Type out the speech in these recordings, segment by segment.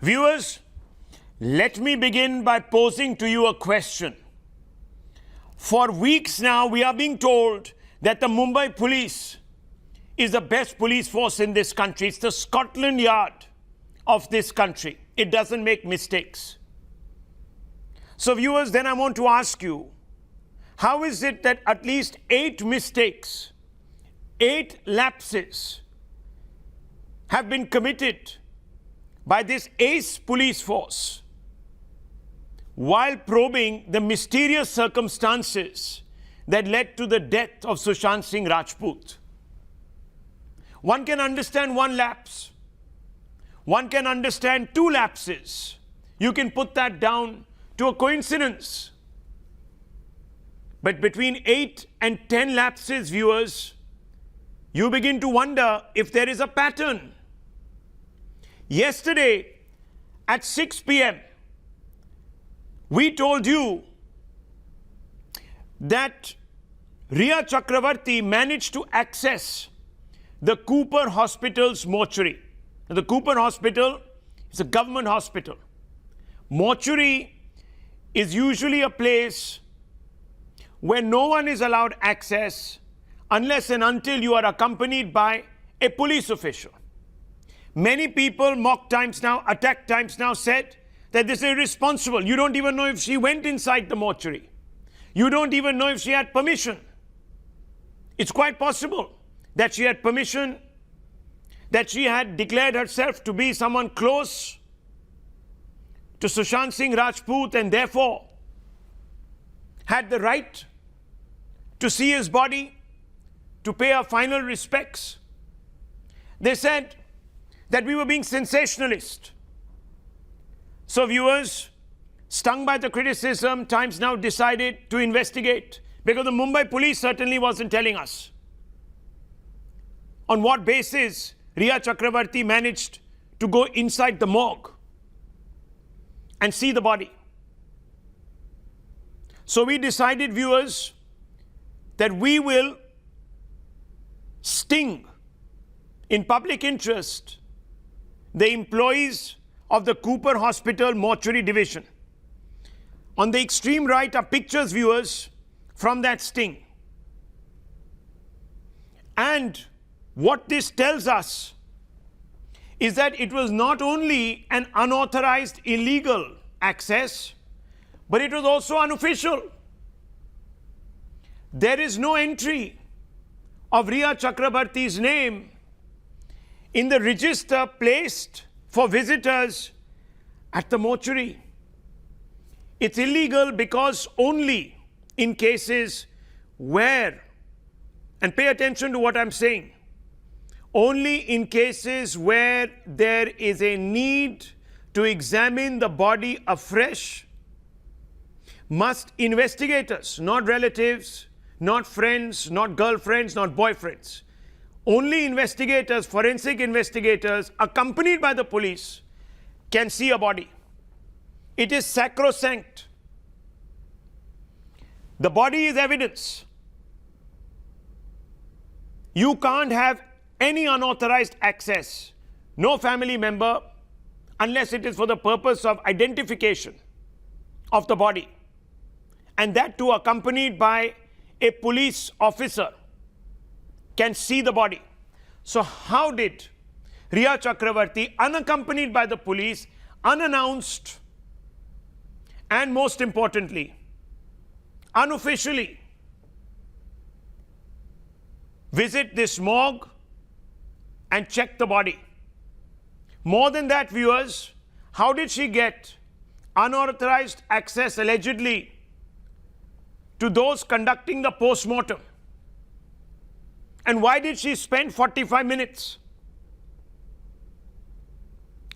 Viewers, let me begin by posing to you a question. For weeks now, we are being told that the Mumbai police is the best police force in this country. It's the Scotland Yard of this country. It doesn't make mistakes. So viewers, then I want to ask you, how is it that at least 8 mistakes, 8 lapses have been committed by this ace police force while probing the mysterious circumstances that led to the death of Sushant Singh Rajput? One can understand 1 lapse. One can understand 2 lapses. You can put that down to a coincidence. But between 8 and 10 lapses, viewers, you begin to wonder if there is a pattern. Yesterday at 6 p.m., we told you that Rhea Chakraborty managed to access the Cooper Hospital's mortuary. The Cooper Hospital is a government hospital. Mortuary is usually a place where no one is allowed access unless and until you are accompanied by a police official. Many people, mock times now, attack times now, said that this is irresponsible. You don't even know if she went inside the mortuary. You don't even know if she had permission. It's quite possible that she had permission, that she had declared herself to be someone close to Sushant Singh Rajput and therefore had the right to see his body, to pay her final respects. They said that we were being sensationalist. So viewers, stung by the criticism, Times Now decided to investigate, because the Mumbai police certainly wasn't telling us on what basis Rhea Chakraborty managed to go inside the morgue and see the body. So we decided, viewers, that we will sting in public interest the employees of the Cooper Hospital Mortuary Division. On the extreme right are pictures, viewers, from that sting. And what this tells us is that it was not only an unauthorized, illegal access, but it was also unofficial. There is no entry of Rhea Chakraborty's name in the register placed for visitors at the mortuary. It's illegal because only in cases where, and pay attention to what I'm saying, only in cases where there is a need to examine the body afresh, must investigators, not relatives, not friends, not girlfriends, not boyfriends, only investigators, forensic investigators, accompanied by the police, can see a body. It is sacrosanct. The body is evidence. You can't have any unauthorized access, no family member, unless it is for the purpose of identification of the body, and that too accompanied by a police officer, can see the body. So how did Rhea Chakraborty, unaccompanied by the police, unannounced, and most importantly, unofficially, visit this morgue and check the body? More than that, viewers, how did she get unauthorized access, allegedly, to those conducting the post-mortem? And why did she spend 45 minutes?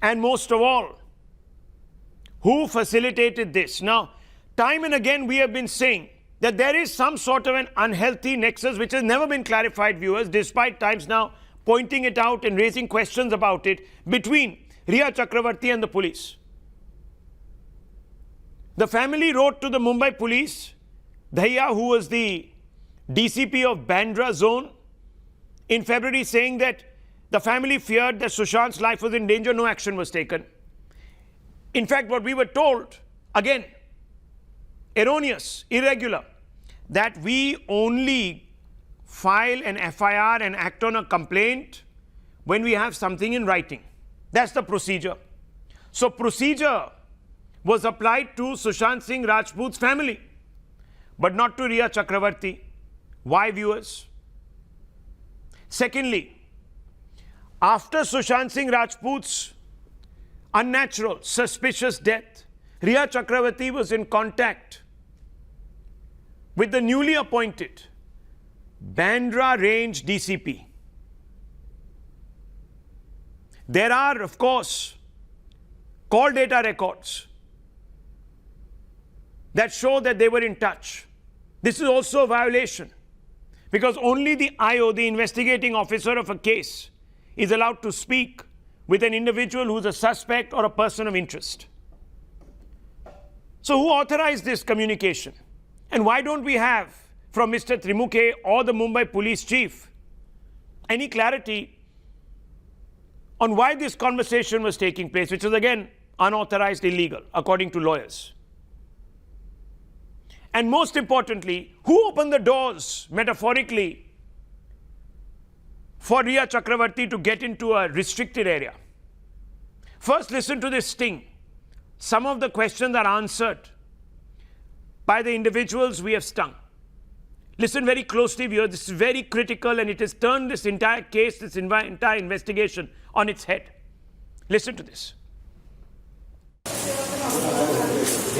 And most of all, who facilitated this? Now, time and again we have been saying that there is some sort of an unhealthy nexus which has never been clarified, viewers, despite Times Now pointing it out and raising questions about it, between Rhea Chakraborty and the police. The family wrote to the Mumbai police, Dhaiya, who was the DCP of Bandra zone, in February, saying that the family feared that Sushant's life was in danger. No action was taken. In fact, what we were told, again, erroneous, irregular, that we only file an FIR and act on a complaint when we have something in writing. That's the procedure. So procedure was applied to Sushant Singh Rajput's family, but not to Rhea Chakraborty. Why, viewers? Secondly, after Sushant Singh Rajput's unnatural, suspicious death, Rhea Chakraborty was in contact with the newly appointed Bandra Range DCP. There are, of course, call data records that show that they were in touch. This is also a violation because only the IO, the investigating officer of a case, is allowed to speak with an individual who's a suspect or a person of interest. So who authorized this communication? And why don't we have from Mr. Trimukhe or the Mumbai police chief any clarity on why this conversation was taking place, which is again unauthorized, illegal, according to lawyers? And most importantly, who opened the doors, metaphorically, for Rhea Chakraborty to get into a restricted area? First, listen to this sting. Some of the questions are answered by the individuals we have stung. Listen very closely, viewers. This is very critical and it has turned this entire case, this entire investigation on its head. Listen to this.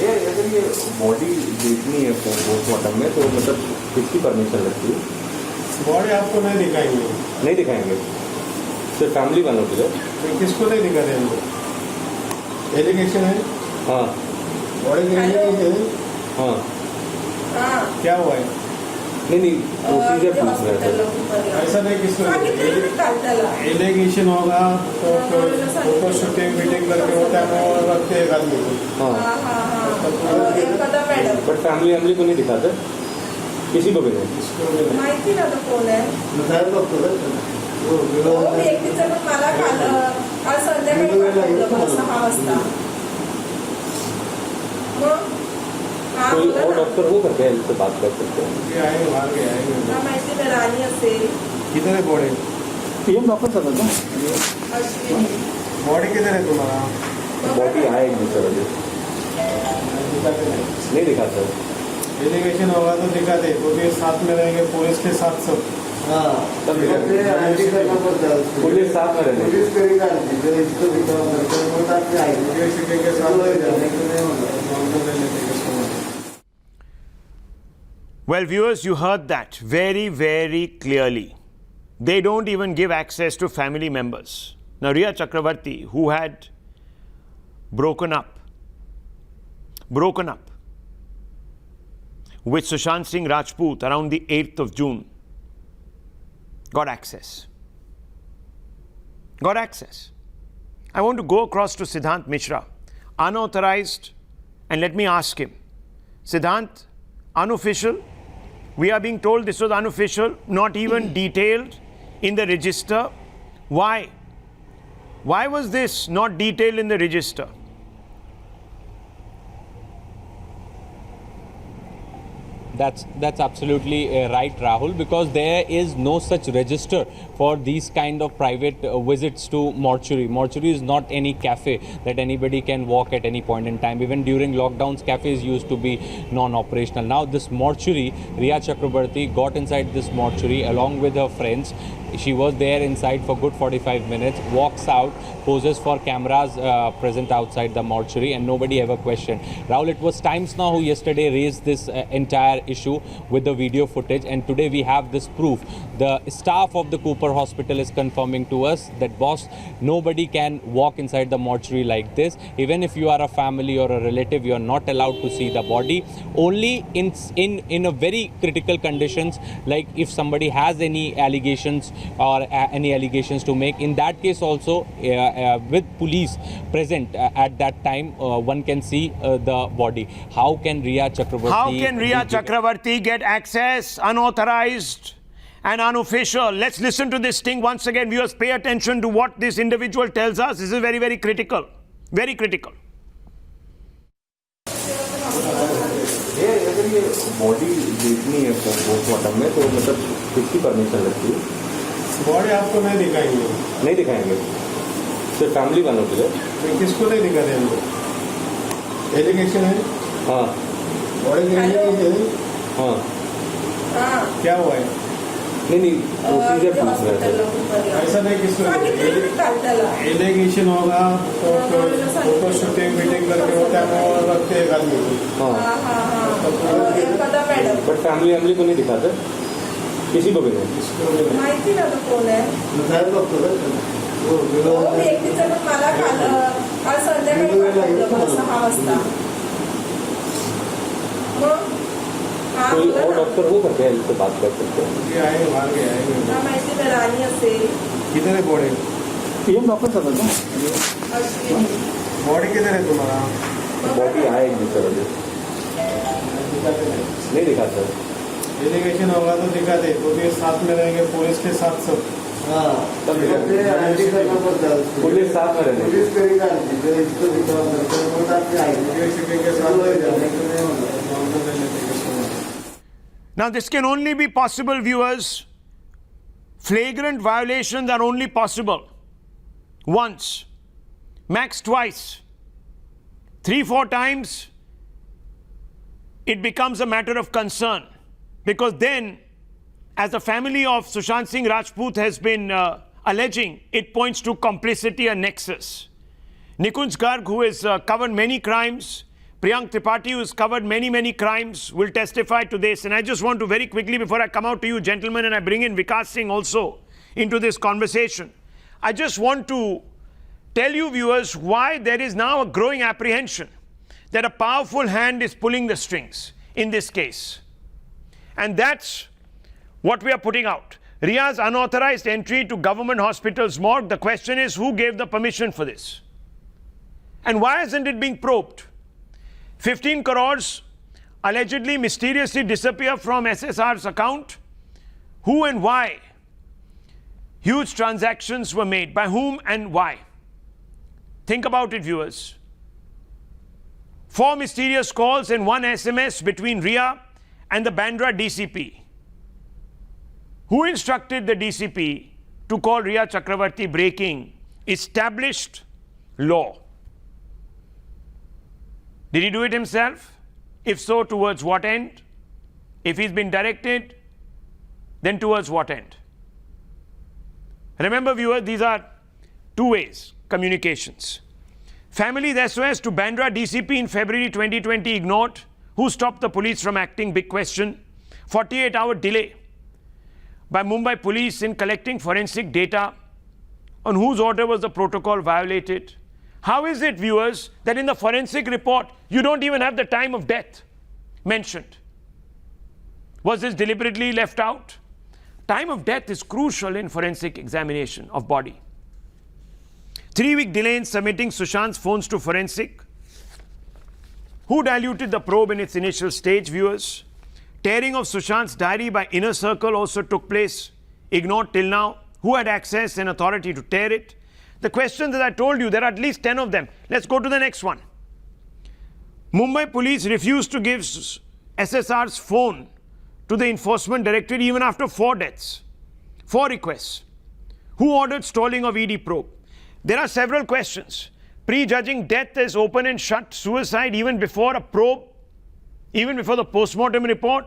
अगर ये body देखनी है postmortem में तो मतलब किसकी permission लगती है? बॉडी आपको नहीं दिखाएंगे। नहीं दिखाएंगे, सिर्फ फैमिली वालों के लिए। किसको नहीं दिखा रहे हैं? एलिगेशन है। हाँ, बॉडी दिखाएंगे। हाँ, क्या हुआ है? नहीं प्रोसीजर पूछ रहे थे। ऐसा नहीं, किसको एलिगेशन होगा तो फोटो शूटिंग मीटिंग करके होता है वो रखते हैं एक आदमी को। बट फैमिली को नहीं दिखाते, किसी को भी नहीं। माहिती ना तो कोण आहे? व्यक्तीचं पण मला काल संध्याकाळी 6 वाजता कोई और डॉक्टर हो करके इनसे बात कर सकते हैं। आएंगे बाहर के आएंगे। माहिती में राणी असेल। किधर है बॉडी? पीएम डॉक्टर सर ना। बॉडी किधर है तुम्हारा? बॉडी आएगी सर, अभी नहीं दिखाते। एलिगेशन होगा तो दिखाते, तो ये साथ में रहेंगे पुलिस के साथ सब। हाँ, तब पुलिस साथ में रहेंगे। पुलिस करेगा जो इसको के Well, viewers, you heard that very, very clearly. They don't even give access to family members. Now, Rhea Chakraborty, who had broken up with Sushant Singh Rajput around the 8th of June, got access. Got access. I want to go across to Siddhant Mishra, unauthorized, and let me ask him, Siddhant, unofficial, we are being told this was unofficial, not even detailed in the register. Why? Why was this not detailed in the register? That's absolutely right, Rahul, because there is no such register for these kind of private visits to mortuary. Mortuary is not any cafe that anybody can walk at any point in time. Even during lockdowns, cafes used to be non-operational. Now this mortuary, Rhea Chakraborty got inside this mortuary along with her friends. She was there inside for good 45 minutes, walks out, poses for cameras present outside the mortuary, and nobody ever questioned. Rahul, it was Times Now who yesterday raised this entire issue with the video footage, and today we have this proof. The staff of the Cooper Hospital is confirming to us that, boss, nobody can walk inside the mortuary like this. Even if you are a family or a relative, you are not allowed to see the body. Only in a very critical conditions, like if somebody has any allegations or any allegations to make. In that case also, with police present at that time, one can see the body. How can Rhea Chakraborty get access unauthorized and unofficial? Let's listen to this thing once again. Viewers, pay attention to what this individual tells us. This is very, very critical. Very critical. अगर ये body देखनी है postmortem में तो मतलब किसकी permission लगती है? बॉडी आपको नहीं दिखाएंगे, नहीं दिखाएंगे सिर्फ फैमिली वालों के लिए? किसको नहीं दिखाते हम लोग? एलिगेशन है। हाँ बॉडी देखने के लिए। हाँ हाँ क्या हुआ है? नहीं प्रोसीजर पूछ रहे थे। ऐसा नहीं किसको एलिगेशन होगा तो फोटो शूटिंग मीटिंग करके होता है वो रखते एक आदमी को। हाँ बट फैमिली को नहीं दिखाते किसी को भी नहीं? माहिती ना तो कोण आहे हो व्यक्तीचं पण मला काल संध्याकाळी पाठवलं 6 वाजता मग हा कोई बोला और ना. डॉक्टर हो करके इससे बात कर सकते हैं? ये आए बाहर के आएंगे। मला माहिती नाही राणी असेल किधर है बॉडी? पीएम डॉक्टर था ना? असली बॉडी किधर है तुम्हारा? बॉडी आएगी सर अभी नहीं दिखाते। एलिगेशन होगा तो दिखाते, तो ये साथ में रहेंगे पुलिस के साथ सब। तब पुलिस साथ में रहने Now, this can only be possible, viewers. Flagrant violations are only possible once, max twice. 3-4 times, it becomes a matter of concern. Because then, as the family of Sushant Singh Rajput has been alleging, it points to complicity and nexus. Nikunj Garg, who has covered many crimes, Priyank Tripathi, who has covered many crimes, will testify to this. And I just want to very quickly, before I come out to you gentlemen, and I bring in Vikas Singh also into this conversation, I just want to tell you viewers why there is now a growing apprehension that a powerful hand is pulling the strings in this case. And that's what we are putting out. Rhea's unauthorized entry to government hospital's morgue. The question is, who gave the permission for this? And why isn't it being probed? 15 crores allegedly mysteriously disappear from SSR's account. Who and why? Huge transactions were made. By whom and why? Think about it, viewers. 4 mysterious calls and 1 SMS between Rhea and the Bandra DCP. Who instructed the DCP to call Rhea Chakraborty breaking established law? Did he do it himself? If so, towards what end? If he's been directed, then towards what end? Remember, viewers, these are 2 ways communications. Families SOS to Bandra DCP in February 2020 ignored. Who stopped the police from acting? Big question. 48-hour delay by Mumbai police in collecting forensic data. On whose order was the protocol violated? How is it, viewers, that in the forensic report, you don't even have the time of death mentioned? Was this deliberately left out? Time of death is crucial in forensic examination of body. 3-week delay in submitting Sushant's phones to forensic. Who diluted the probe in its initial stage, viewers? Tearing of Sushant's diary by Inner Circle also took place, ignored till now. Who had access and authority to tear it? The questions that I told you, there are at least 10 of them. Let's go to the next one. Mumbai police refused to give SSR's phone to the enforcement directorate even after 4 deaths. 4 requests. Who ordered stalling of ED probe? There are several questions. Prejudging death as open and shut suicide even before a probe, even before the post-mortem report.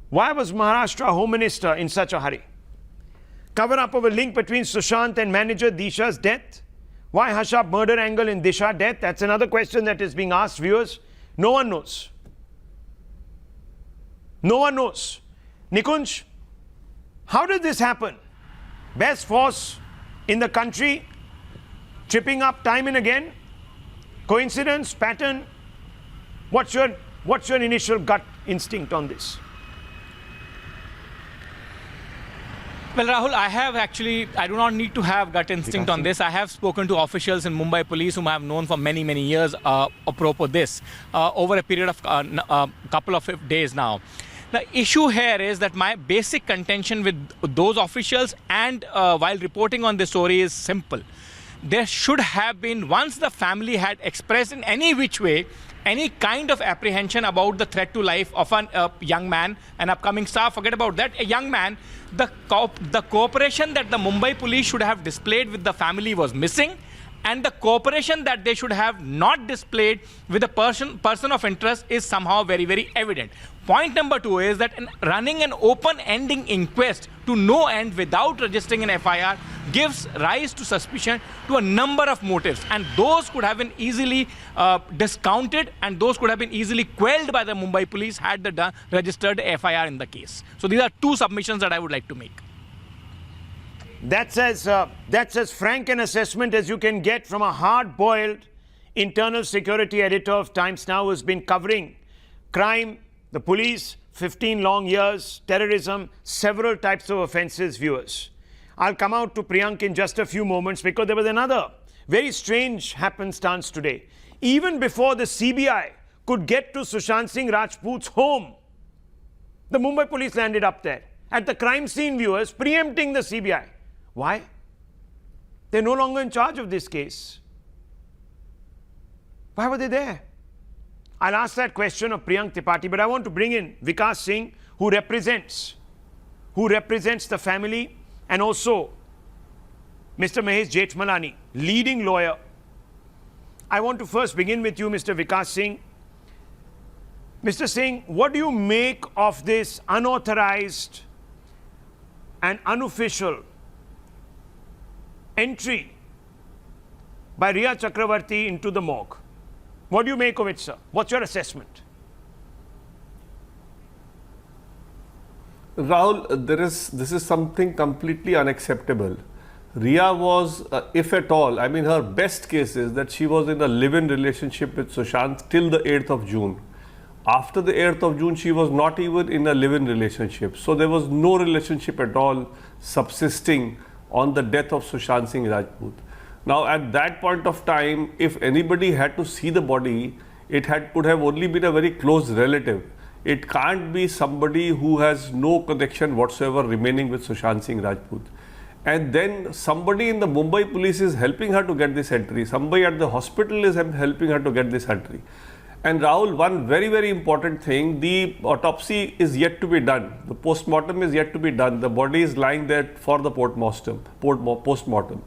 Why was Maharashtra Home Minister in such a hurry? Cover up of a link between Sushant and manager Disha's death. Why hush up murder angle in Disha death? That's another question that is being asked, viewers. No one knows. No one knows. Nikunj, how did this happen? Best force in the country, tripping up time and again. Coincidence, pattern. What's your initial gut instinct on this? Well, Rahul, I do not need to have gut instinct on this. I have spoken to officials in Mumbai police whom I have known for many years apropos this over a period of a couple of days now. The issue here is that my basic contention with those officials and while reporting on this story is simple. there should have been, once the family had expressed in any which way any kind of apprehension about the threat to life of a young man, an upcoming star, forget about that, a young man, the cooperation that the Mumbai police should have displayed with the family was missing, and the cooperation that they should have not displayed with the person of interest is somehow very, very evident. Point number 2 is that in running an open-ending inquest to no end without registering an FIR gives rise to suspicion to a number of motives, and those could have been easily discounted, and those could have been easily quelled by the Mumbai police had they registered FIR in the case. So these are 2 submissions that I would like to make. That's as frank an assessment as you can get from a hard-boiled internal security editor of Times Now who's been covering crime, the police, 15 long years, terrorism, several types of offences, viewers. I'll come out to Priyank in just a few moments because there was another very strange happenstance today. Even before the CBI could get to Sushant Singh Rajput's home, the Mumbai police landed up there at the crime scene, viewers, preempting the CBI. Why? They're no longer in charge of this case. Why were they there? I'll ask that question of Priyank Tripathi, but I want to bring in Vikas Singh, who represents the family, and also Mr. Mahesh Jethmalani, leading lawyer. I want to first begin with you, Mr. Vikas Singh. Mr. Singh, what do you make of this unauthorized and unofficial entry by Rhea Chakraborty into the morgue? What do you make of it, sir? What's your assessment? Rahul, this is something completely unacceptable. Rhea was, if at all, I mean, her best case is that she was in a live-in relationship with Sushant till the 8th of June. After the 8th of June, she was not even in a live-in relationship. So there was no relationship at all subsisting on the death of Sushant Singh Rajput. Now, at that point of time, if anybody had to see the body, it could have only been a very close relative. It can't be somebody who has no connection whatsoever remaining with Sushant Singh Rajput. And then somebody in the Mumbai police is helping her to get this entry. Somebody at the hospital is helping her to get this entry. And Rahul, one very, very important thing, the autopsy is yet to be done. The post-mortem is yet to be done. The body is lying there for the post-mortem.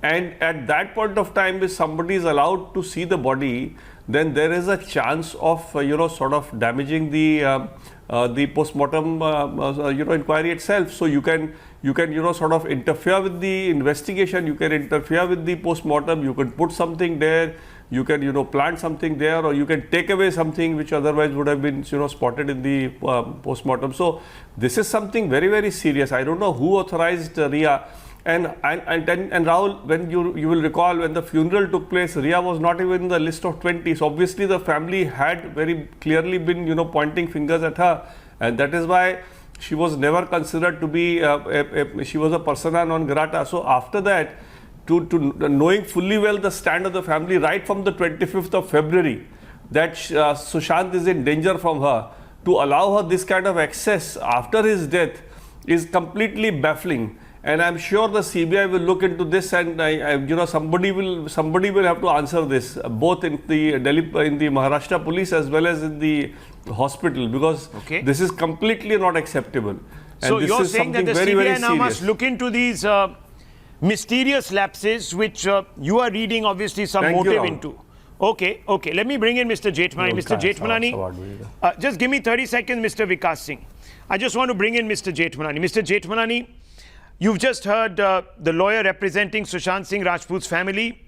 And at that point of time, if somebody is allowed to see the body, then there is a chance of, sort of damaging the post-mortem, inquiry itself. So you can, sort of interfere with the investigation. You can interfere with the post-mortem. You can put something there. You can, plant something there, or you can take away something which otherwise would have been, spotted in the post-mortem. So this is something very, very serious. I don't know who authorized Rhea. And Rahul, when you will recall, when the funeral took place, Rhea was not even in the list of 20. So obviously the family had very clearly been, pointing fingers at her, and that is why she was never considered to be she was a persona non grata. So after that, to knowing fully well the stand of the family right from the 25th of February that Sushant is in danger from her, to allow her this kind of access after his death is completely baffling. And I'm sure the CBI will look into this, and somebody will have to answer this, both in the Maharashtra police as well as in the hospital, because this is completely not acceptable. And so this you're is saying that the very, very CBI now must look into these mysterious lapses, which you are reading obviously some motive into. Okay. Let me bring in Mr. Jethmalani. Mr. Jethmalani, just give me 30 seconds, Mr. Vikas Singh. I just want to bring in Mr. Jethmalani. Mr. Jethmalani, you've just heard the lawyer representing Sushant Singh Rajput's family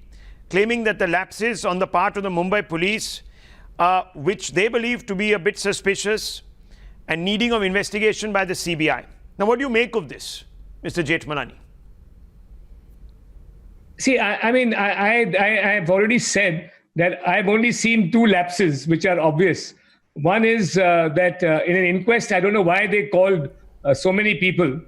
claiming that the lapses on the part of the Mumbai police, which they believe to be a bit suspicious and needing of investigation by the CBI. Now, what do you make of this, Mr. Jethmalani? See, I've already said that I've only seen 2 lapses which are obvious. One is that in an inquest, I don't know why they called so many people.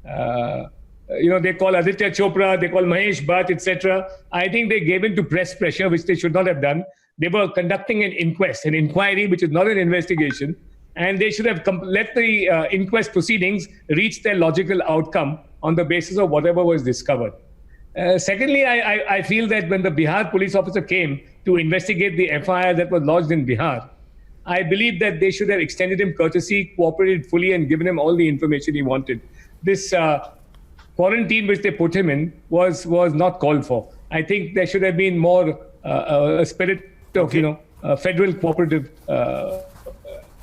They call Aditya Chopra, they call Mahesh Bhatt, etc. I think they gave in to press pressure, which they should not have done. They were conducting an inquiry, which is not an investigation, and they should have let the inquest proceedings reach their logical outcome on the basis of whatever was discovered. Secondly, I feel that when the Bihar police officer came to investigate the FIR that was lodged in Bihar, I believe that they should have extended him courtesy, cooperated fully, and given him all the information he wanted. This quarantine which they put him in was not called for. I think there should have been more a spirit of federal cooperative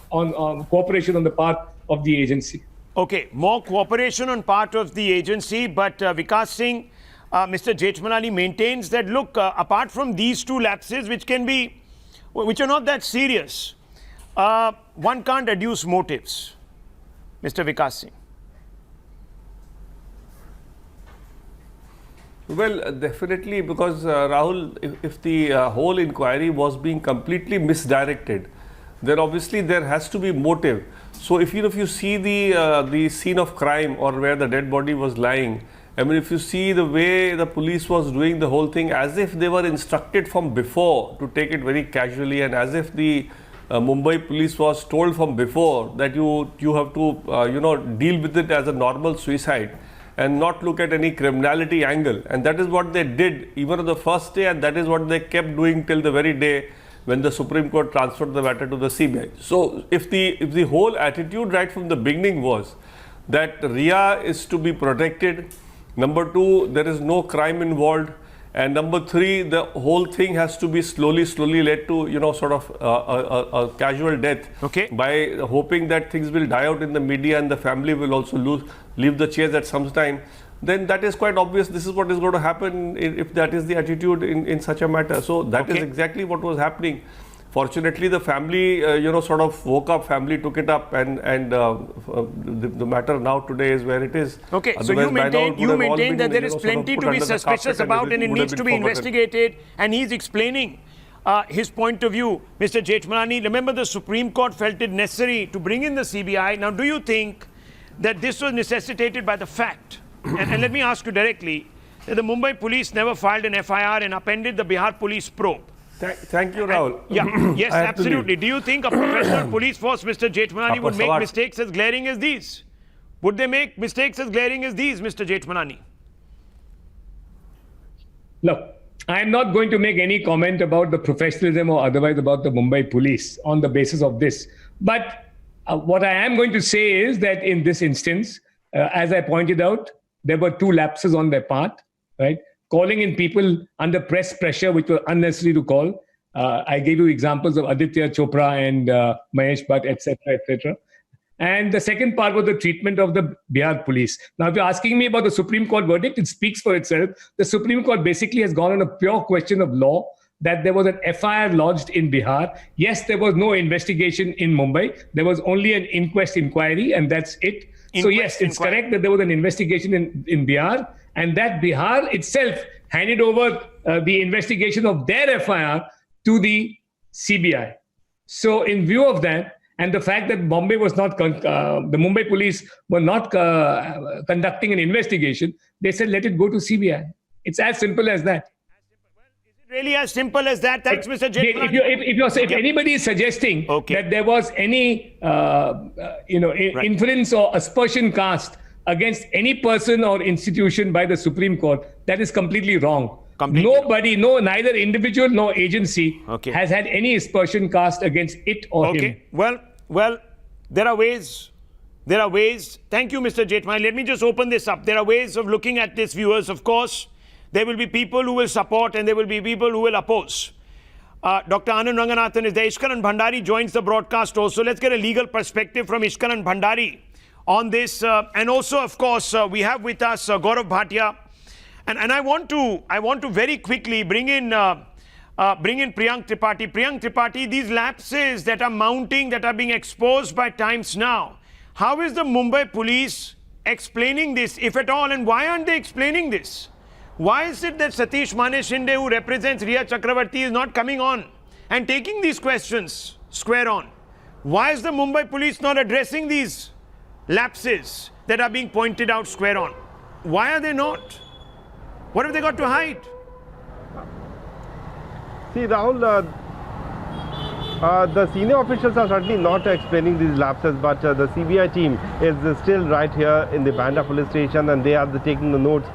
on cooperation on the part of the agency. Okay, more cooperation on part of the agency, but Vikas Singh, Mr. Jethmalani maintains that, look, apart from these two lapses, which are not that serious, one can't adduce motives. Mr. Vikas Singh. Well, definitely, because Rahul, if the whole inquiry was being completely misdirected, then obviously there has to be motive. So if you see the scene of crime or where the dead body was lying, I mean, if you see the way the police was doing the whole thing, as if they were instructed from before to take it very casually, and as if the Mumbai police was told from before that you have to deal with it as a normal suicide and not look at any criminality angle. And that is what they did even on the first day, and that is what they kept doing till the very day when the Supreme Court transferred the matter to the CBI. So if the whole attitude right from the beginning was that Rhea is to be protected, number two, there is no crime involved, and number three, the whole thing has to be slowly led to a casual death, by hoping that things will die out in the media and the family will also leave the chase at some time, then that is quite obvious. This is what is going to happen if that is the attitude in such a matter. So that is exactly what was happening. Fortunately, the family, sort of woke up, family took it up, and the matter now today is where it is. Okay, so you maintain that there is plenty to be suspicious about and it needs to be investigated, and he's explaining his point of view. Mr. Jethmalani, remember the Supreme Court felt it necessary to bring in the CBI. Now, do you think that this was necessitated by the fact, and let me ask you directly, that the Mumbai police never filed an FIR and appended the Bihar police probe? Thank you, Rahul. Yes, absolutely. Do you think a professional police force, Mr. Jethmalani, would make mistakes as glaring as these? Would they make mistakes as glaring as these, Mr. Jethmalani? Look, I'm not going to make any comment about the professionalism or otherwise about the Mumbai police on the basis of this. But what I am going to say is that in this instance, as I pointed out, there were two lapses on their part, right? Calling in people under press pressure, which were unnecessary to call. I gave you examples of Aditya Chopra and Mahesh Bhatt, etc., etc. And the second part was the treatment of the Bihar police. Now, if you're asking me about the Supreme Court verdict, it speaks for itself. The Supreme Court basically has gone on a pure question of law, that there was an FIR lodged in Bihar. Yes, there was no investigation in Mumbai. There was only an inquiry, and that's it. So yes, it's correct that there was an investigation in Bihar, and that Bihar itself handed over the investigation of their FIR to the CBI. So in view of that, and the fact that Bombay was not, the Mumbai police were not conducting an investigation, they said, let it go to CBI. It's as simple as that. Really as simple as that? Thanks, Mr. Jethmalani. If anybody is suggesting that there was any inference or aspersion cast against any person or institution by the Supreme Court, that is completely wrong. Nobody, neither individual nor agency has had any aspersion cast against it or him. Well, there are ways. Thank you, Mr. Jethmalani. Let me just open this up. There are ways of looking at this, viewers. Of course, there will be people who will support and there will be people who will oppose. Dr. Anand Ranganathan is there. Ishkaran Bhandari joins the broadcast also. Let's get a legal perspective from Ishkaran Bhandari on this. And also, of course, we have with us Gaurav Bhatia. And I want to very quickly bring in Priyank Tripathi. Priyank Tripathi, these lapses that are mounting, that are being exposed by Times Now, how is the Mumbai police explaining this, if at all, and why aren't they explaining this? Why is it that Satish Mane Shinde, who represents Rhea Chakraborty, is not coming on and taking these questions square on? Why is the Mumbai police not addressing these lapses that are being pointed out square on? Why are they not? What have they got to hide? See, Rahul, The senior officials are certainly not explaining these lapses, but the CBI team is still right here in the Bandra police station, and they are taking the notes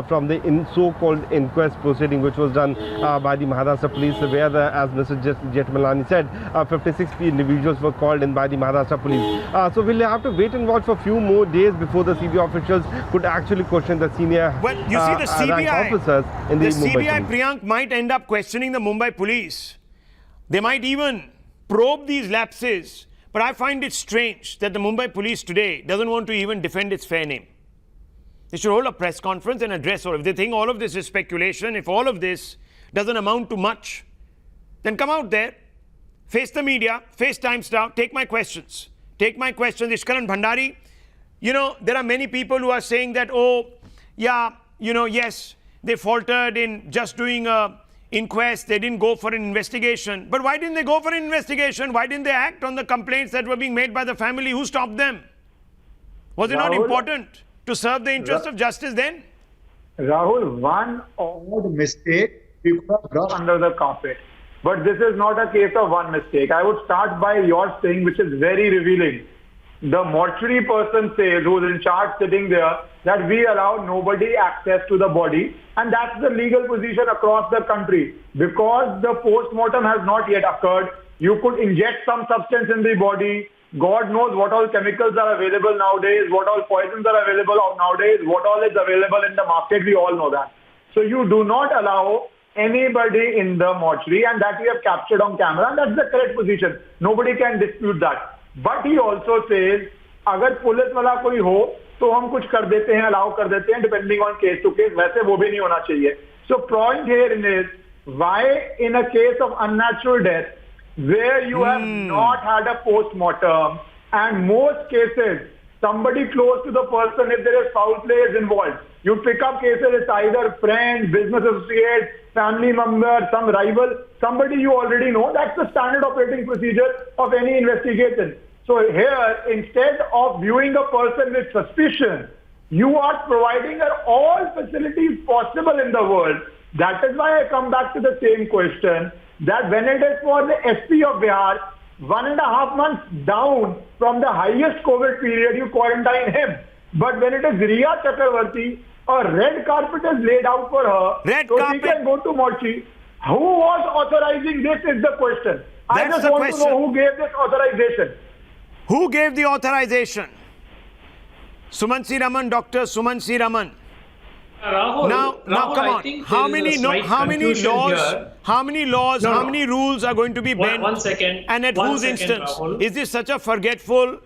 from the so-called inquest proceeding which was done by the Maharashtra police, where as Mr. Jetmalani said, 56 individuals were called in by the Maharashtra police. So we'll have to wait and watch for a few more days before the CBI officials could actually question the senior Well, you see, the CBI officers in the Mumbai CBI, police. Priyank, might end up questioning the Mumbai police. They might even probe these lapses. But I find it strange that the Mumbai police today doesn't want to even defend its fair name. They should hold a press conference and address all. If they think all of this is speculation, if all of this doesn't amount to much, then come out there, face the media, face Times Now, take my questions. Take my questions. Ishkaran Bhandari, you know, there are many people who are saying that, oh, yeah, you know, yes, they faltered in just doing a inquest, they didn't go for an investigation. But why didn't they go for an investigation? Why didn't they act on the complaints that were being made by the family? Who stopped them? Was it not important to serve the interest of justice then? Rahul, one odd mistake we could have brushed under the carpet. But this is not a case of one mistake. I would start by your saying, which is very revealing. The mortuary person says, who's in charge sitting there, that we allow nobody access to the body. And that's the legal position across the country. Because the post-mortem has not yet occurred, you could inject some substance in the body. God knows what all chemicals are available nowadays, what all poisons are available nowadays, what all is available in the market. We all know that. So you do not allow anybody in the mortuary, and that we have captured on camera, and that's the correct position. Nobody can dispute that. But he also says, अगर police वाला कोई हो तो हम कुछ कर देते हैं, allow कर देते हैं, depending on case to case. वैसे वो भी नहीं होना चाहिए. So point here is, why in a case of unnatural death, where you have not had a post-mortem, and most cases, somebody close to the person, if there is foul play is involved, you pick up cases, it's either friend, business associate, family member, some rival, somebody you already know. That's the standard operating procedure of any investigation. So here, instead of viewing a person with suspicion, you are providing her all facilities possible in the world. That is why I come back to the same question, that when it is for the SP of Bihar, 1.5 months down from the highest COVID period, you quarantine him. But when it is Rhea Chakraborty, a red carpet is laid out for her, so she can go to mortuary. Who was authorizing this is the question. I just want to know who gave this authorization. Who gave the authorization? Sumant C. Raman, Dr. Sumant C. Raman. Rahul, now come on. How many laws, how many rules are going to be bent? 1 second. And at whose instance? Rahul. Is this such a forgetful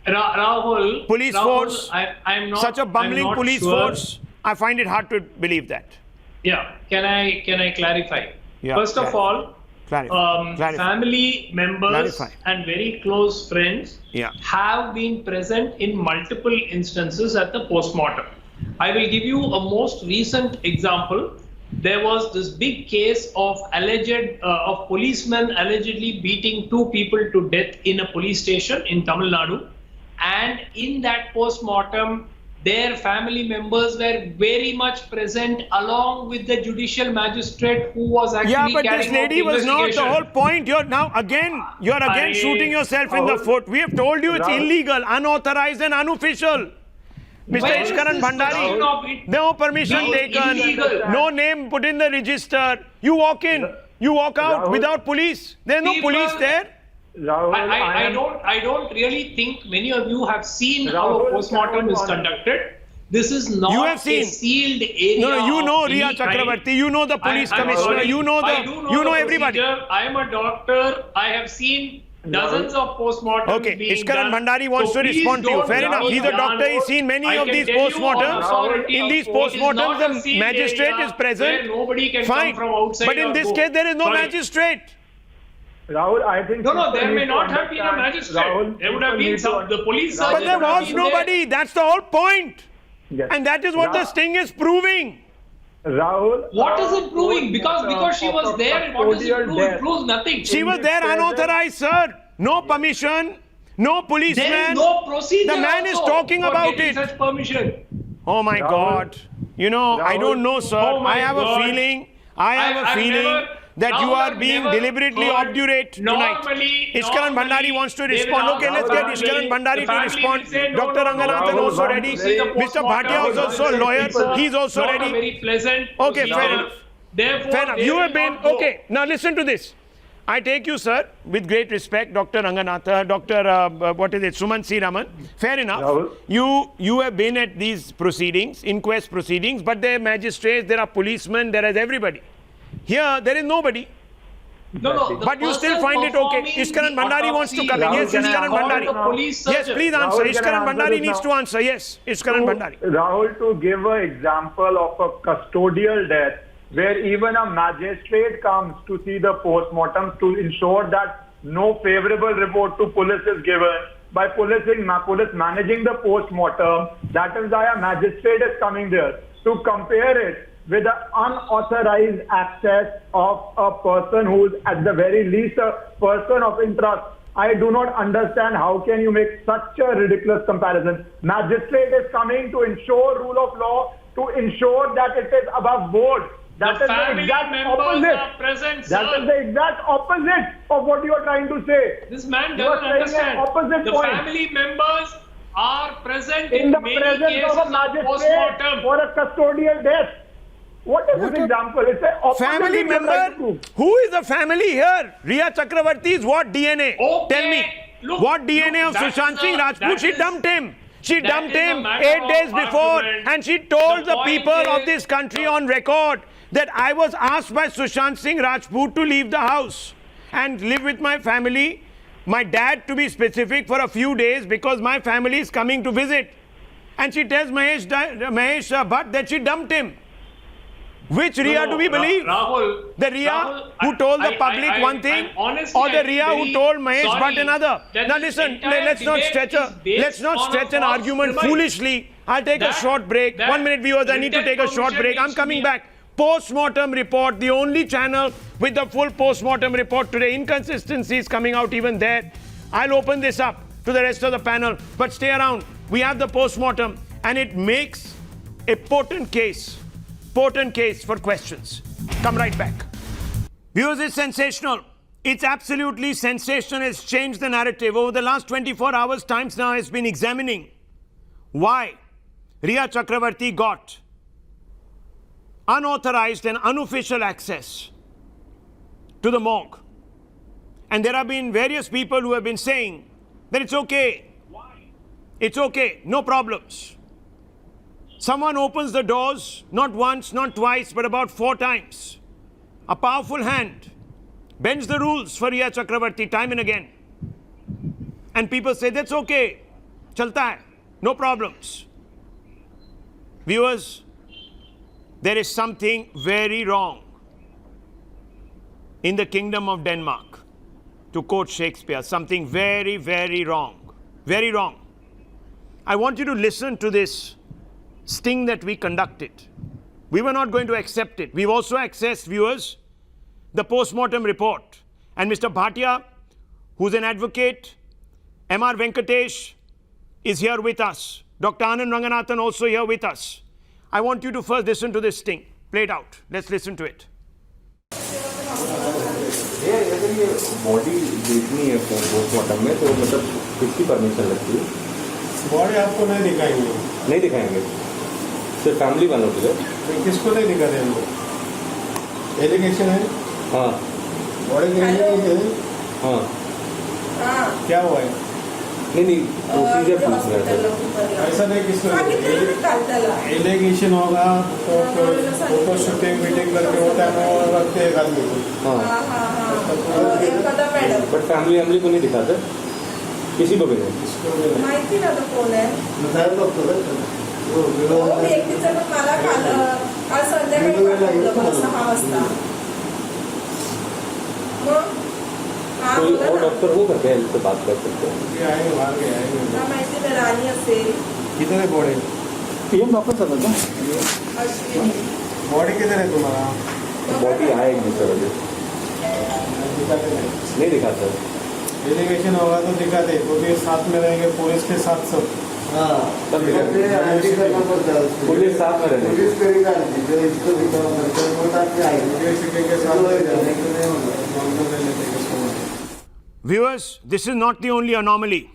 police force? I'm not, such a bumbling police force? I find it hard to believe that. Yeah. Can I clarify? Yeah, First of all, clarify. family members and very close friends have been present in multiple instances at the post-mortem. I will give you a most recent example. There was this big case of of policemen allegedly beating 2 people to death in a police station in Tamil Nadu. And in that post-mortem, their family members were very much present along with the judicial magistrate who was actually but this lady was not the whole point. You're again shooting yourself in the foot. We have told you it's illegal, unauthorized and unofficial. Mr. Ishkaran Bhandari, no permission taken, no name put in the register. You walk in, you walk out without police. There's no police there. I don't really think many of you have seen how a post-mortem is conducted. This is not a sealed area. No, you know Rhea Chakraborty, you know the police commissioner, you know everybody. I am a doctor. I have seen dozens of postmortems. Okay, Ishkaran Bhandari wants to respond to you. Fair enough. He's a doctor. He's seen many of these postmortems. In these postmortems, the magistrate is present. Nobody can Fine. come from outside. But in this case, there is no magistrate. Rahul, I think... No, there may not have been a magistrate. Rahul, there would have been the police sergeant. But there was nobody. That's the whole point. Yes. And that is what the sting is proving. Rahul... What is it proving? Because she was there, what does it prove? It proves nothing. She was there unauthorized, sir. No permission, no policeman. There is no procedure. The man is talking about it. Such permission. Oh my God. You know, I don't know, sir. I have a feeling that you Rahul, are I've being never deliberately heard- obdurate tonight. Ishkaran Bhandari wants to respond. Okay, let's get Ishkaran Bhandari to respond. Dr. Ranganathan Rahul, also one ready. very- Mr. Bhatia is also a lawyer. He's also not ready. A very pleasant Okay, fair procedure. enough. Therefore, Fair enough. they You will have been, not go. okay, now listen to this. I take you, sir, with great respect, Dr. Ranganathan, Sumant Singh Raman. Fair enough. Rahul. You have been at these proceedings, inquest proceedings, but there are magistrates, there are policemen, there is everybody. Here, there is nobody. No, the But you still person find it okay. performing Ishkaran the Bhandari wants to autopsy, come in. Yes, Rahul, can I Ishkaran call Bhandari. the police surgeon. Yes, please answer. Rahul, can I Ishkaran answer Bhandari this needs now? to answer. Yes, Ishkaran Bhandari. Rahul, to give an example of a custodial death where even a magistrate comes to see the postmortem to ensure that no favorable report to police is given by police managing the postmortem. That is why a magistrate is coming there to compare it with the unauthorized access of a person who is at the very least a person of interest. I do not understand how can you make such a ridiculous comparison. Magistrate is coming to ensure rule of law, to ensure that it is above board. That The is the family exact members opposite. are present, That sir. is the exact opposite of what you are trying to say. This man You are doesn't saying an understand. opposite The point. family members are present In in the many presence cases of a of magistrate postmortem. for a custodial death. What is this example? It's an opposite Family thing you're trying to member? do. Who is the family here? Rhea Chakraborty's what DNA? Okay, Tell me. look, What DNA look, of that Sushant is Singh a- Rajput? that She is- dumped him. She that dumped is a him matter 8 of days before. argument. And she told The the point people of is- this country on record that I was asked by Sushant Singh Rajput to leave the house and live with my family, my dad to be specific, for a few days because my family is coming to visit. And she tells Mahesh Bhatt that she dumped him. Which Rhea do we believe? Rahul, The Rhea Rahul, who told the I- public I- one thing, I'm honestly, or the I'm Rhea who very told Mahesh sorry Bhatt another? that Now this listen, entire let's not debate stretch is based on an a false argument premise. foolishly. I'll take a That- short break. that 1 minute, viewers. I need to take a short permission break. I'm needs to coming be- back. Post-mortem report, the only channel with the full post-mortem report today. Inconsistencies coming out even there. I'll open this up to the rest of the panel, but stay around. We have the post-mortem, and it makes a potent case for questions. Come right back. Viewers, it's sensational. It's absolutely sensational. It's changed the narrative. Over the last 24 hours, Times Now has been examining why Rhea Chakraborty got unauthorized and unofficial access to the morgue. And there have been various people who have been saying that it's okay. It's okay, no problems. Someone opens the doors, not once, not twice, but about 4 times. A powerful hand bends the rules for Rhea Chakraborty time and again. And people say, that's okay, chalta hai, no problems. Viewers, there is something very wrong in the kingdom of Denmark. To quote Shakespeare, something very, very wrong. Very wrong. I want you to listen to this sting that we conducted. We were not going to accept it. We've also accessed, viewers, the post-mortem report. And Mr. Bhatia, who's an advocate, M.R. Venkatesh, is here with us. Dr. Anand Ranganathan also here with us. I want you to first listen to this sting. Play it out. Let's listen to it. अगर ये body देखनी है postmortem में तो मतलब किसकी permission लगती है? बॉडी आपको नहीं दिखाएंगे। नहीं दिखाएंगे, सिर्फ फैमिली वालों के लिए। किसको नहीं दिखाते हैं लोग? एलिगेशन है? हाँ। बॉडी देखनी है? हाँ। क्या हुआ है? नहीं प्रोसीजर पूछ रहे थे। ऐसा नहीं किसको एलिगेशन होगा तो फोटो शूटिंग मीटिंग करके होता है वो रखते हैं एक आदमी को। बट फैमिली को नहीं दिखाते, किसी को भी नहीं। माहिती ना तो कोण आहे व्यक्तीचं पण मला काल संध्याकाळी पाठवलं 6 वाजता. मग कोई और डॉक्टर होगा क्या इससे बात कर सकते हैं? ये आएंगे बाहर के आएंगे। मला माहिती नाही राणी असेल किधर है बॉडी? पीएम डॉक्टर सर ना अश्विनी बॉडी किधर है तुम्हारा? बॉडी आएगी सर, अभी दिखाते नहीं। नहीं दिखाते। एलिगेशन होगा तो दिखाते, क्योंकि साथ में रहेंगे पुलिस के साथ सब पुलिस साफ करेगी। Viewers, this is not the only anomaly.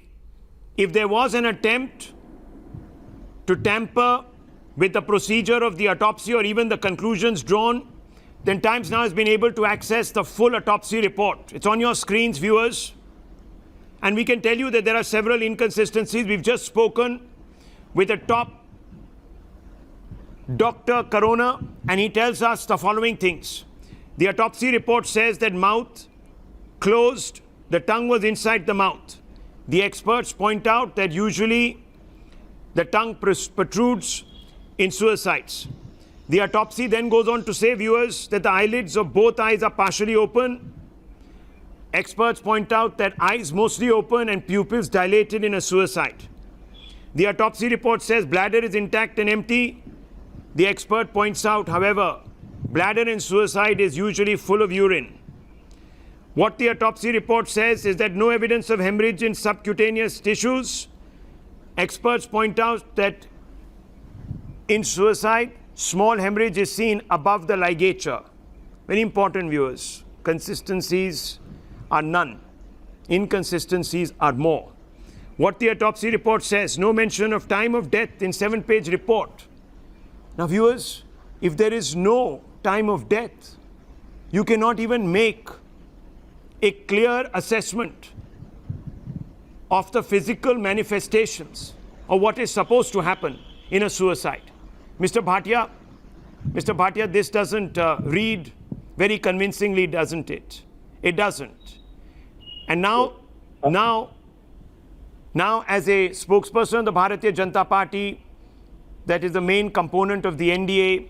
If there was an attempt to tamper with the procedure of the autopsy or even the conclusions drawn, then Times Now has been able to access the full autopsy report. It's on your screens, viewers. And we can tell you that there are several inconsistencies. We've just spoken with a top Dr. Corona, and he tells us the following things. The autopsy report says that mouth closed, the tongue was inside the mouth. The experts point out that usually the tongue protrudes in suicides. The autopsy then goes on to say, viewers, that the eyelids of both eyes are partially open. Experts point out that eyes mostly open and pupils dilated in a suicide. The autopsy report says bladder is intact and empty. The expert points out, however, bladder in suicide is usually full of urine. What the autopsy report says is that no evidence of hemorrhage in subcutaneous tissues. Experts point out that in suicide, small hemorrhage is seen above the ligature. Very important, viewers. Consistencies are none. Inconsistencies are more. What the autopsy report says, no mention of time of death in 7-page report. Now, viewers, if there is no time of death, you cannot even make a clear assessment of the physical manifestations of what is supposed to happen in a suicide. Mr. Bhatia, this doesn't read very convincingly, doesn't it? It doesn't. And now, as a spokesperson of the Bharatiya Janata Party, that is the main component of the NDA,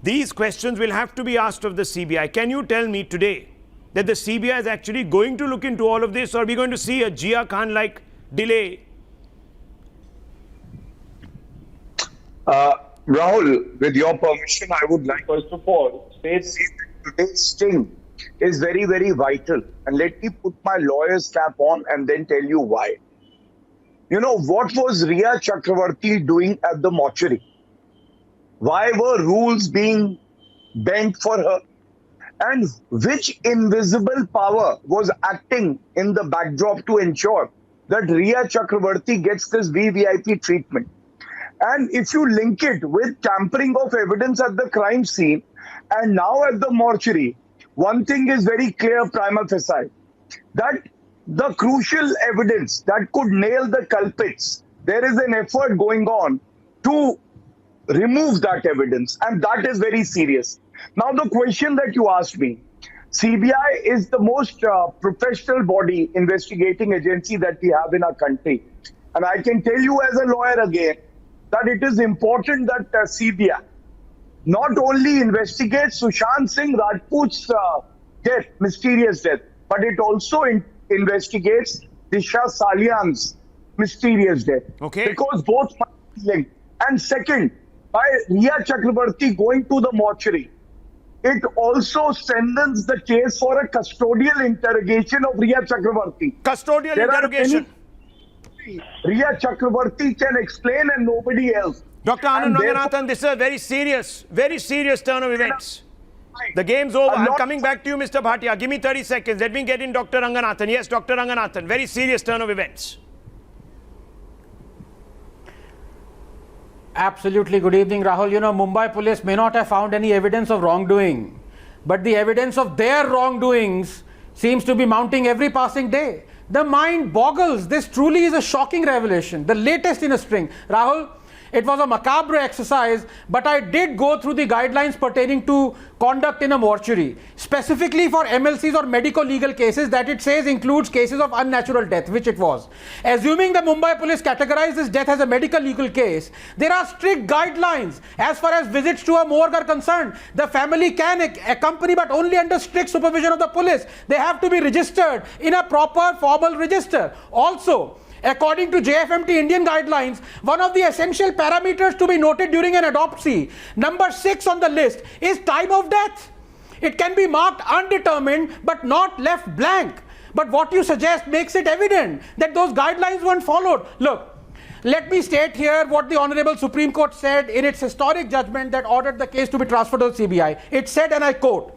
these questions will have to be asked of the CBI. Can you tell me today that the CBI is actually going to look into all of this, or are we going to see a Jia Khan-like delay? Rahul, with your permission, I would like, first of all, say that today's sting is very, very vital. And let me put my lawyer's cap on and then tell you why. You know, what was Rhea Chakraborty doing at the mortuary? Why were rules being bent for her? And which invisible power was acting in the backdrop to ensure that Rhea Chakraborty gets this VVIP treatment? And if you link it with tampering of evidence at the crime scene and now at the mortuary, one thing is very clear prima facie, that the crucial evidence that could nail the culprits, there is an effort going on to remove that evidence, and that is very serious. Now, the question that you asked me, CBI is the most professional body investigating agency that we have in our country. And I can tell you as a lawyer again, that it is important that CBI not only investigates Sushant Singh Rajput's death, mysterious death, but it also investigates Disha Salian's mysterious death. Okay. Because both are linked. And second, by Rhea Chakraborty going to the mortuary, it also strengthens the case for a custodial interrogation of Rhea Chakraborty. Custodial interrogation. Rhea Chakraborty can explain and nobody else. Dr. Anand Ranganathan, this is a very serious turn of events. The game's over. I'm coming back to you, Mr. Bhatia. Give me 30 seconds. Let me get in Dr. Ranganathan. Yes, Dr. Ranganathan, very serious turn of events. Absolutely. Good evening, Rahul. You know, Mumbai police may not have found any evidence of wrongdoing, but the evidence of their wrongdoings seems to be mounting every passing day. The mind boggles. This truly is a shocking revelation, the latest in a string. Rahul, it was a macabre exercise, but I did go through the guidelines pertaining to conduct in a mortuary, specifically for MLCs or medical legal cases that it says includes cases of unnatural death, which it was. Assuming the Mumbai police categorize this death as a medical legal case, there are strict guidelines as far as visits to a morgue are concerned. The family can accompany, but only under strict supervision of the police. They have to be registered in a proper formal register. Also, according to JFMT Indian guidelines, one of the essential parameters to be noted during an autopsy, number 6 on the list, is time of death. It can be marked undetermined but not left blank. But what you suggest makes it evident that those guidelines weren't followed. Look, let me state here what the Honorable Supreme Court said in its historic judgment that ordered the case to be transferred to the CBI. It said, and I quote,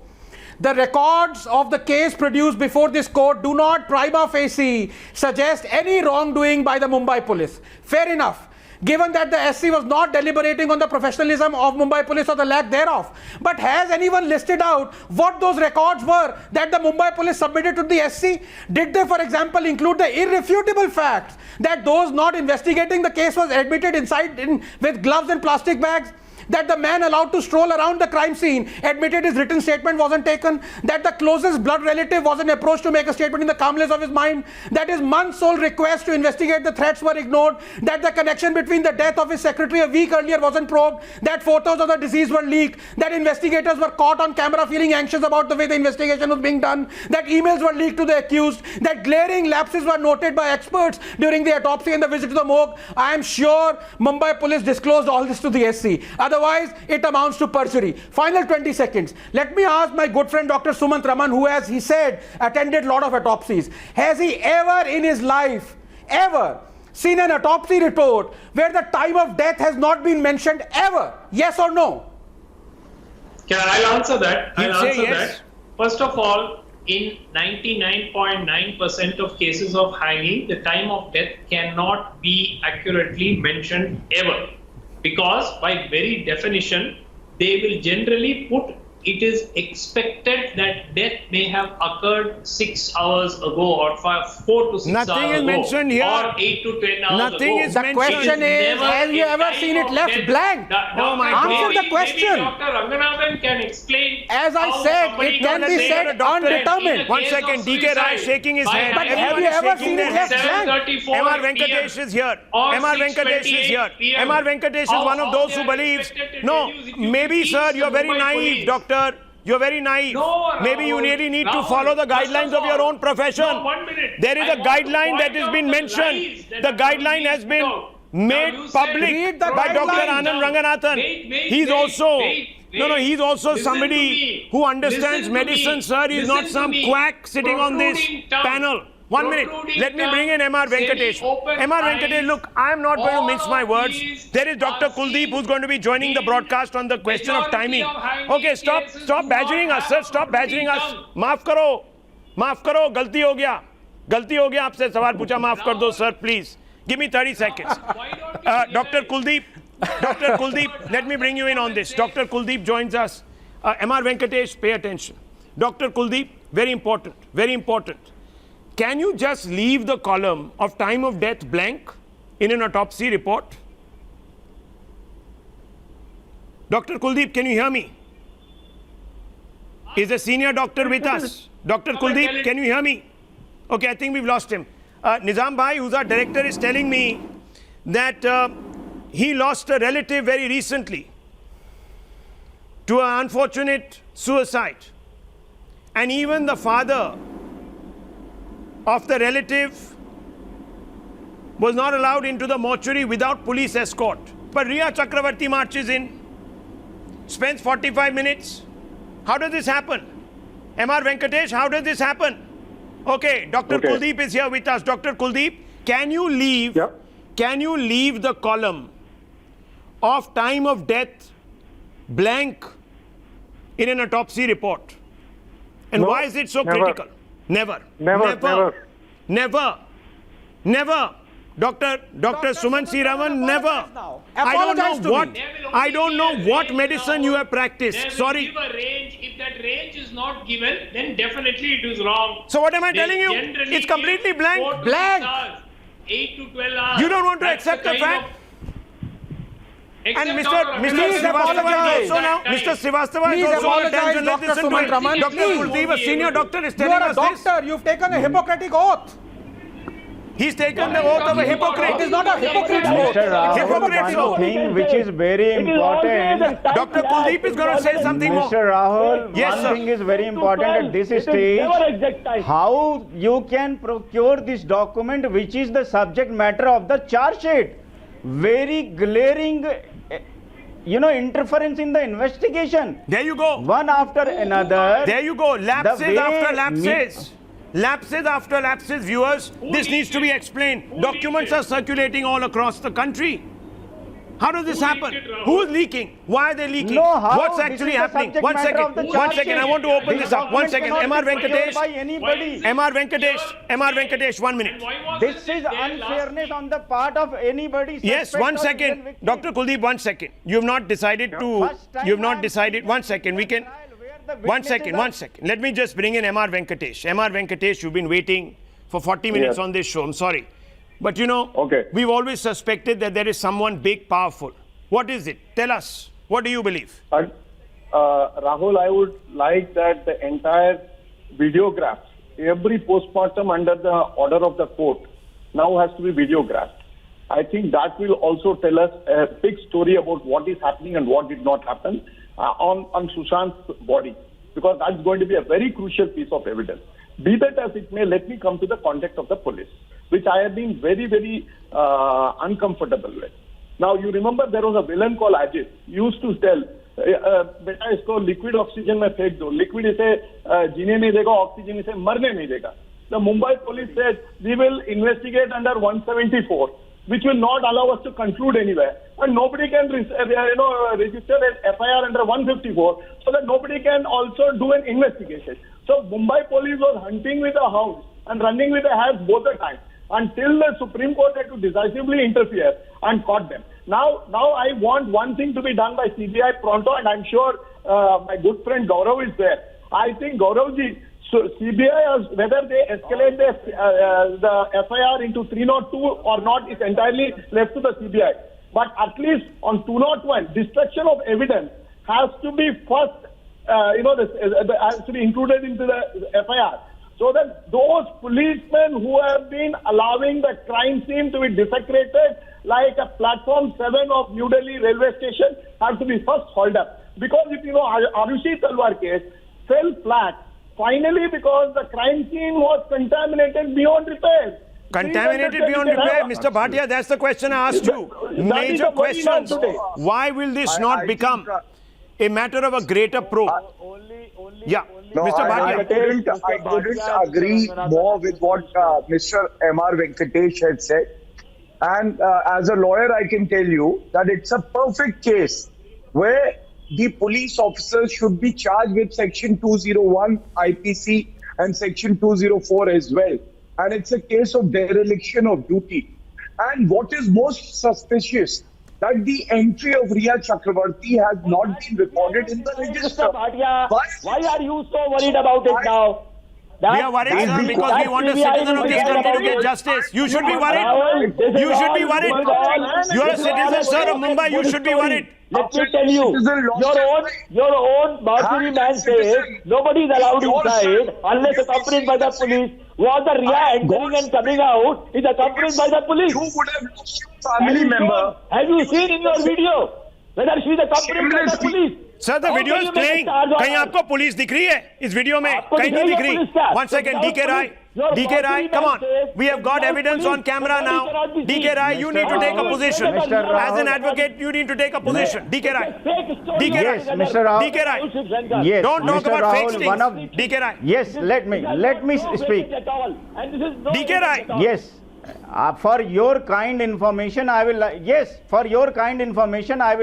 "The records of the case produced before this court do not prima facie suggest any wrongdoing by the Mumbai police." Fair enough, given that the SC was not deliberating on the professionalism of Mumbai police or the lack thereof. But has anyone listed out what those records were that the Mumbai police submitted to the SC? Did they, for example, include the irrefutable facts that those not investigating the case was admitted inside with gloves and plastic bags? That the man allowed to stroll around the crime scene admitted his written statement wasn't taken, that the closest blood relative wasn't approached to make a statement in the calmness of his mind, that his months-old request to investigate the threats were ignored, that the connection between the death of his secretary a week earlier wasn't probed, that photos of the deceased were leaked, that investigators were caught on camera feeling anxious about the way the investigation was being done, that emails were leaked to the accused, that glaring lapses were noted by experts during the autopsy and the visit to the morgue. I am sure Mumbai police disclosed all this to the SC. Otherwise, it amounts to perjury. Final 20 seconds. Let me ask my good friend Dr. Sumant Raman, who, as he said, attended a lot of autopsies. Has he ever in his life, ever seen an autopsy report where the time of death has not been mentioned ever? Yes or no? I'll answer that. I'll answer that. First of all, in 99.9% of cases of hanging, the time of death cannot be accurately mentioned ever. Because by very definition, they will generally put it is expected that death may have occurred 6 hours ago or 4 to 6 Nothing hours is ago mentioned here. or 8 to 10 hours Nothing ago. is The mentioned. question is, have you ever seen it left blank? Oh my God. Answer the question. Maybe Dr. Ranganathan can explain. As I how said, somebody it can be say said that in the undetermined. case One of second, DK Rai suicide shaking his by head. But have Everyone you is ever shaking seen their it head. left blank? 7:34 MR Venkatesh is here. or MR Venkatesh is here. 6:28 PM. MR Venkatesh is one of How those they who are believes. expected to No, reduce if you maybe, teach sir, the you're very Mumbai naive, police. doctor. You're very naive. No, Maybe you Rahul, really need to Rahul, follow the first guidelines of all- your own profession. No, 1 minute. There is I a want to guideline that point has out been the mentioned. lies that The are guideline being has been out. made Now you said- public Read the by Dr. guideline. Anand Ranganathan. He's also somebody who understands medicine, sir. He's not some quack sitting on this panel. 1 minute. Let me bring in MR Venkatesh. MR Venkatesh, look, I'm not going to mince my words. There is Dr. Kuldeep who's going to be joining the broadcast on the question of timing. Okay, stop badgering us, sir. Stop badgering us. Maaf karo, galti ho gaya. Aapse sawal pucha, maaf kar do, sir, please. Give me 30 seconds. Dr. Kuldeep, let me bring you in on this. Dr. Kuldeep joins us. MR Venkatesh, pay attention. Dr. Kuldeep, very important, very important. Can you just leave the column of time of death blank in an autopsy report? Dr. Kuldeep, can you hear me? Is a senior doctor with us? Dr. Kuldeep, can you hear me? Okay, I think we've lost him. Nizam Bhai, who's our director, is telling me that he lost a relative very recently to an unfortunate suicide. And even the father of the relative was not allowed into the mortuary without police escort. But Rhea Chakraborty marches in, spends 45 minutes. How does this happen? MR Venkatesh, how does this happen? Okay, Dr. Kuldeep is here with us. Dr. Kuldeep, can you leave the column of time of death blank in an autopsy report? And why is it so critical? Never. Dr. Suman C. Raman, never. I don't know what medicine you have practiced. Sorry. Give a range. If that range is not given, then definitely it is wrong. So what am I telling you? It's completely blank. 4 to 6 hours, 8 to 12 hours. You don't want to accept the fact? And Mr. Srivastava is also now. Mr. Srivastava is also on a tangent. Let's listen to it. Dr. Kuldeep, a senior doctor, is telling us this. You are a doctor. You've taken a Hippocratic oath. He's taken the oath of a hypocrite. It is not a hypocrite oath. Mr. Rahul, one thing which is very important. Dr. Kuldeep is going to say something more. Mr. Rahul, yes, one sir. thing is very important at this stage. How you can procure this document which is the subject matter of the charge sheet. Very glaring, interference in the investigation. There you go. One after another. There you go. Lapses after lapses. Lapses after lapses, viewers. This needs to be explained. Documents are circulating all across the country. How does this happen? Who's leaking? Why are they leaking? No, how? What's actually happening? One second. One second. I want to open this up. One second. MR Venkatesh. MR Venkatesh. 1 minute. This is unfairness on the part of anybody. Yes, 1 second. Dr. Kuldeep, 1 second. You have not decided to. You have not decided. 1 second. We can. 1 second. 1 second. Let me just bring in MR Venkatesh. MR Venkatesh, you've been waiting for 40 minutes on this show. I'm sorry. But you know, we've always suspected that there is someone big, powerful. What is it? Tell us. What do you believe? Rahul, I would like that the entire videograph, every postmortem under the order of the court now has to be videographed. I think that will also tell us a big story about what is happening and what did not happen on Sushant's body, because that's going to be a very crucial piece of evidence. Be that as it may, let me come to the context of the police, which I have been very, very uncomfortable with. Now, you remember there was a villain called Ajit. He used to tell, beta isko liquid oxygen mein fek do. Liquid ise jeene nahi dega, oxygen ise marne nahi dega. The Mumbai police said, we will investigate under 174, which will not allow us to conclude anywhere. And nobody can register an FIR under 154, so that nobody can also do an investigation. So Mumbai police was hunting with a hound and running with a hare both the time, until the Supreme Court had to decisively interfere and caught them. Now I want one thing to be done by CBI pronto, and I'm sure my good friend Gaurav is there. I think Gauravji, so CBI, whether they escalate the FIR into 302 or not is entirely left to the CBI. But at least on 201, destruction of evidence has to be first, has to be included into the FIR. So that those policemen who have been allowing the crime scene to be desecrated like a platform 7 of New Delhi railway station have to be first hauled up. Because if you know, Arushi Talwar case fell flat, finally because the crime scene was contaminated beyond repair. Contaminated beyond repair, Mr. Bhatia, that's the question I asked you. Major questions. Why will this not become a matter of a greater probe? Yeah. No, Mr. Bhatia. I couldn't agree more with what Mr. M.R. Venkatesh had said. And as a lawyer, I can tell you that it's a perfect case where the police officers should be charged with Section 201 IPC and Section 204 as well. And it's a case of dereliction of duty. And what is most suspicious, that the entry of Rhea Chakraborty has not been recorded in the register. Mr. Bhatia, why are you so worried about it now? We are worried, sir, because we want a citizen of this country to get justice. You should be worried. You should be worried. You are a citizen, sir, of Mumbai. You should be worried. Let me tell you, your own Mortuary man says nobody is allowed inside unless accompanied by the police. Was the Rhea entering and coming out is accompanied by the police. You would have lost your family member. Have you seen in your video whether she is accompanied by the police? Sir, the video is playing. कहीं आपको police दिख रही है इस video में? कहीं नहीं दिख रही. 1 second, DK Rai, come on. We have got evidence on camera now. DK Rai, you need to take a position. As an advocate, you need to take a position. DK Rai. Yes, Mr. Rahul. DK Rai. Yes, Don't talk Mr. about Rahul, fake things. DK Rai. Yes, let me speak. DK Rai. Yes. For your kind information, I will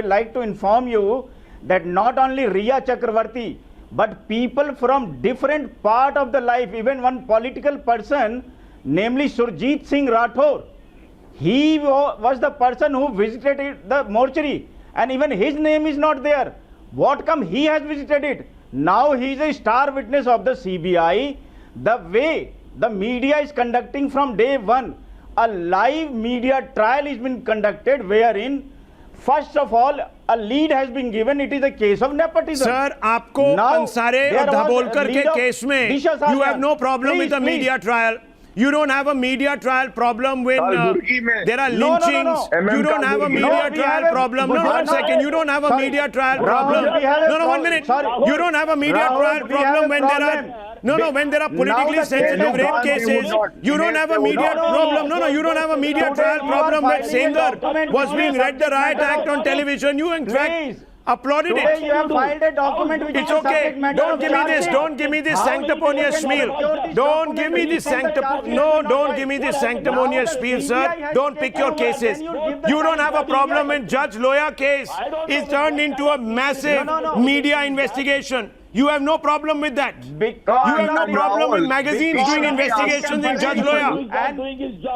like to inform you that not only Rhea Chakraborty, but people from different part of the life, even one political person, namely Sushant Singh Rajput, he was the person who visited the mortuary, and even his name is not there. What come he has visited it? Now he is a star witness of the CBI. The way the media is conducting from day one, a live media trial has been conducted wherein first of all a lead has been given. It is a case of nepotism. Sir, आपको अंसारे और धबोलकर के case में you have no problem with the media trial. You don't have a media trial problem when there are lynchings. You don't have a media trial problem. No, 1 second. You don't have a media trial problem. No, 1 minute. You don't have a media trial problem when there are when there are politically sensitive rape cases. You don't have a media problem. No, you don't have a media trial problem when Sengar was being read the riot act on television. You in fact applauded Today it. you have filed a document which It's is a okay. subject matter Don't of give me this. charging. Don't give me this How sanctimonious you can spiel. secure this Don't give me document this within the charge No, sheet? don't give me this sanctimonious Now the spiel, CBI sir. has Don't pick your taken over, cases. then you give the You don't time have a to problem CBI. when Judge Loya case is turned into a massive media investigation. You have no problem with that. You have no problem with magazines doing investigations in Judge Loya.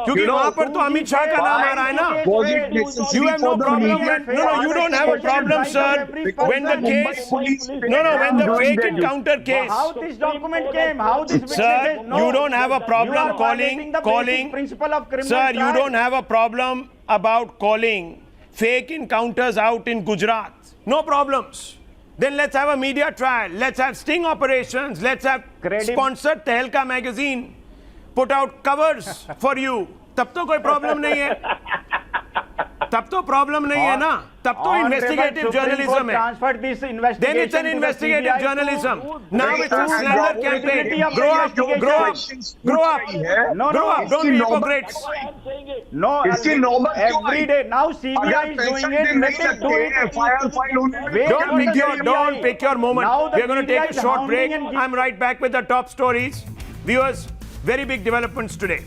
क्योंकि वहाँ पर तो अमित शाह का नाम आ रहा है ना. You have no problem when you don't have a problem, sir, when the case when the fake encounter case. How this document came? How this witnesses? Sir, No. you don't have a You problem are violating the basic principle of criminal Sir, you trial. don't have a problem about calling fake encounters out in Gujarat. No problems. Then let's have a media trial. Let's have sting operations. Let's have sponsored Tehelka magazine put out covers for you. तब तो कोई problem नहीं है. तब तो problem नहीं है ना. तब तो investigative journalism है. Transferred this investigation. Then it's an investigative journalism. Now it's a slander campaign. Grow up. Don't be hypocrites. No, every day. Now CBI is doing it. Let it do it. Don't pick your moment. Now the We are going to media take a is short break. hounding and I'm right back with the top stories. Viewers, very big developments today.